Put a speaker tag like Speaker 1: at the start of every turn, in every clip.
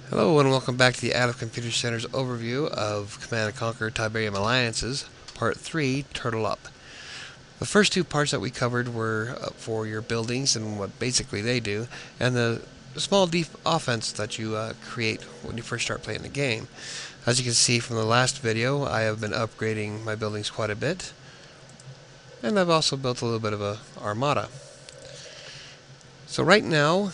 Speaker 1: Hello and welcome back to the Out of Computer Center's overview of Command & Conquer Tiberium Alliances, Part 3, Turtle Up. The first two parts that we covered were for your buildings and what basically they do, and the small offense that you create when you first start playing the game. As you can see from the last video, I have been upgrading my buildings quite a bit, and I've also built a little bit of a armada. So right now,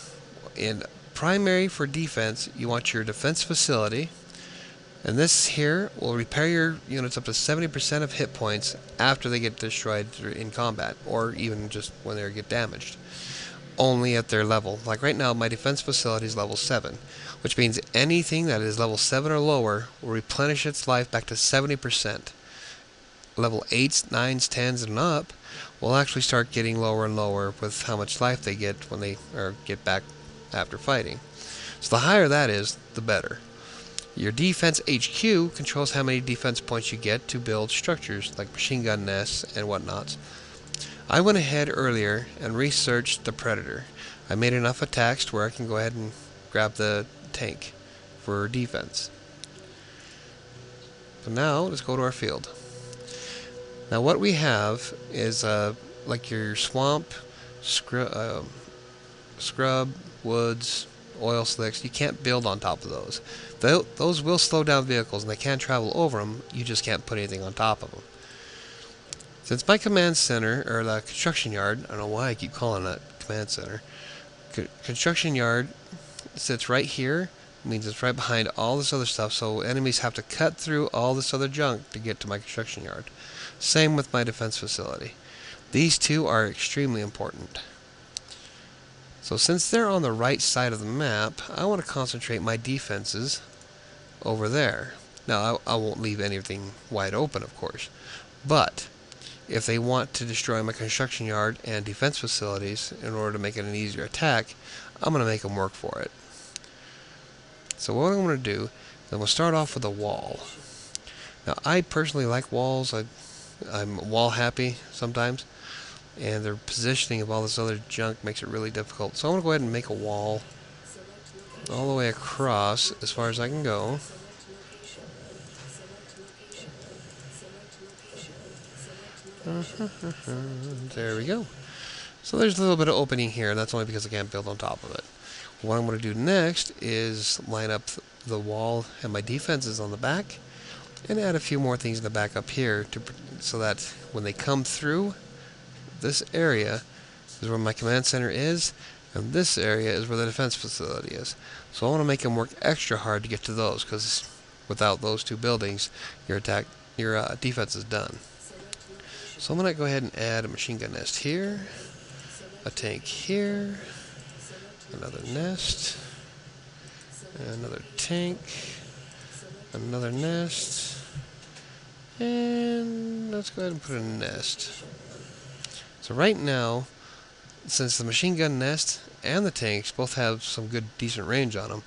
Speaker 1: in primary for defense, you want your defense facility, and this here will repair your units up to 70% of hit points after they get destroyed in combat, or even just when they get damaged. Only at their level. Like right now, my defense facility is level 7, which means anything that is level 7 or lower will replenish its life back to 70%. Level 8s, 9s, 10s, and up will actually start getting lower and lower with how much life they get when they get back after fighting. So the higher that is, the better. Your defense HQ controls how many defense points you get to build structures like machine gun nests and whatnots. I went ahead earlier and researched the Predator. I made enough attacks to where I can go ahead and grab the tank for defense. So now let's go to our field. Now what we have is like your swamp, scrub, woods, oil slicks. You can't build on top of those. Those will slow down vehicles and they can travel over them. You just can't put anything on top of them. Since my command center, or the construction yard, I don't know why I keep calling that command center, construction yard sits right here, means it's right behind all this other stuff, so enemies have to cut through all this other junk to get to my construction yard. Same with my defense facility. These two are extremely important. So since they're on the right side of the map, I want to concentrate my defenses over there. Now, I won't leave anything wide open, of course, but if they want to destroy my construction yard and defense facilities in order to make it an easier attack, I'm going to make them work for it. So what I'm going to do is I'm going to start off with a wall. Now, I personally like walls. I'm wall happy sometimes, and their positioning of all this other junk makes it really difficult. So I'm going to go ahead and make a wall all the way across as far as I can go. There we go. So there's a little bit of opening here. That's only because I can't build on top of it. What I'm going to do next is line up the wall and my defenses on the back, and add a few more things in the back up here so that when they come through, this area is where my command center is, and this area is where the defense facility is. So I want to make them work extra hard to get to those, because without those two buildings, your defense is done. So I'm going to go ahead and add a machine gun nest here, a tank here, another nest, another tank, another nest, and let's go ahead and put a nest. So right now, since the machine gun nest and the tanks both have some good decent range on them,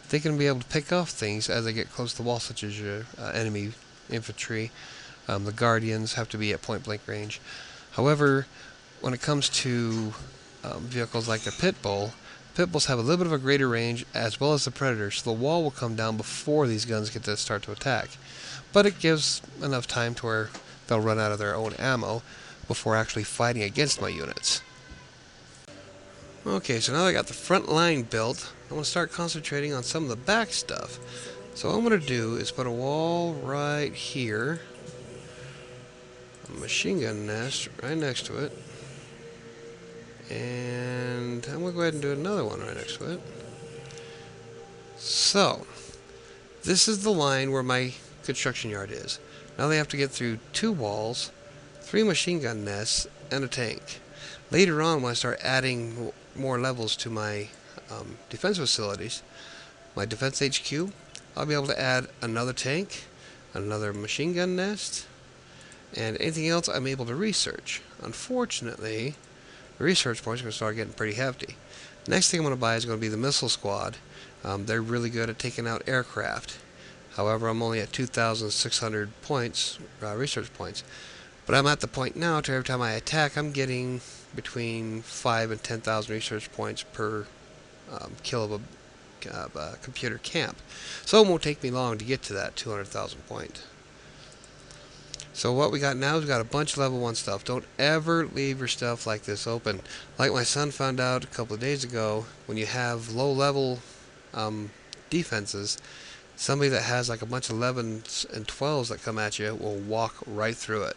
Speaker 1: they can be able to pick off things as they get close to the wall, such as your enemy infantry. The guardians have to be at point blank range. However, when it comes to vehicles like the pit bulls have a little bit of a greater range, as well as the Predator, so the wall will come down before these guns get to start to attack. But it gives enough time to where they'll run out of their own ammo before actually fighting against my units. Okay, so now I got the front line built, I'm going to start concentrating on some of the back stuff. So what I'm going to do is put a wall right here, a machine gun nest right next to it, and I'm going to go ahead and do another one right next to it. So, this is the line where my construction yard is. Now they have to get through 2 walls, 3 machine gun nests, and a tank. Later on, when I start adding more levels to my defense facilities, my defense HQ, I'll be able to add another tank, another machine gun nest, and anything else I'm able to research. Unfortunately, the research points are going to start getting pretty hefty. Next thing I'm going to buy is going to be the missile squad. They're really good at taking out aircraft. However, I'm only at 2,600 points, research points. But I'm at the point now to every time I attack, I'm getting between 5 and 10,000 research points per kill of computer camp. So it won't take me long to get to that 200,000 point. So what we got now is we got a bunch of level 1 stuff. Don't ever leave your stuff like this open. Like my son found out a couple of days ago, when you have low level defenses, somebody that has like a bunch of 11s and 12s that come at you will walk right through it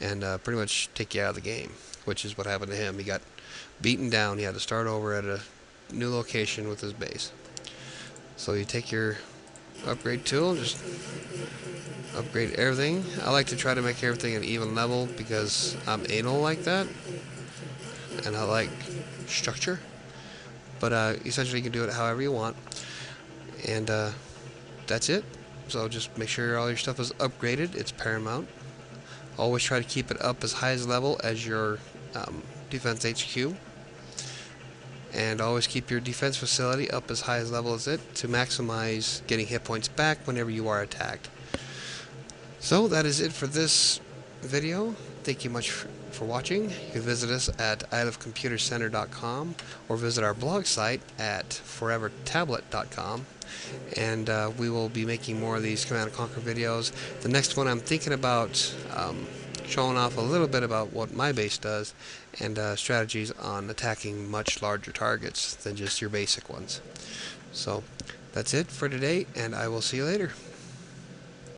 Speaker 1: and pretty much take you out of the game, which is what happened to him. He got beaten down. He had to start over at a new location with his base. So you take your upgrade tool, just upgrade everything. I like to try to make everything an even level because I'm anal like that, and I like structure. But essentially you can do it however you want, and that's it. So just make sure all your stuff is upgraded. It's paramount. Always try to keep it up as high as level as your defense HQ, and always keep your defense facility up as high as level as it to maximize getting hit points back whenever you are attacked. So that is it for this video. Thank you much for watching. You can visit us at ilovecomputercenter.com or visit our blog site at forevertablet.com, and we will be making more of these Command & Conquer videos. The next one I'm thinking about showing off a little bit about what my base does and strategies on attacking much larger targets than just your basic ones. So that's it for today, and I will see you later.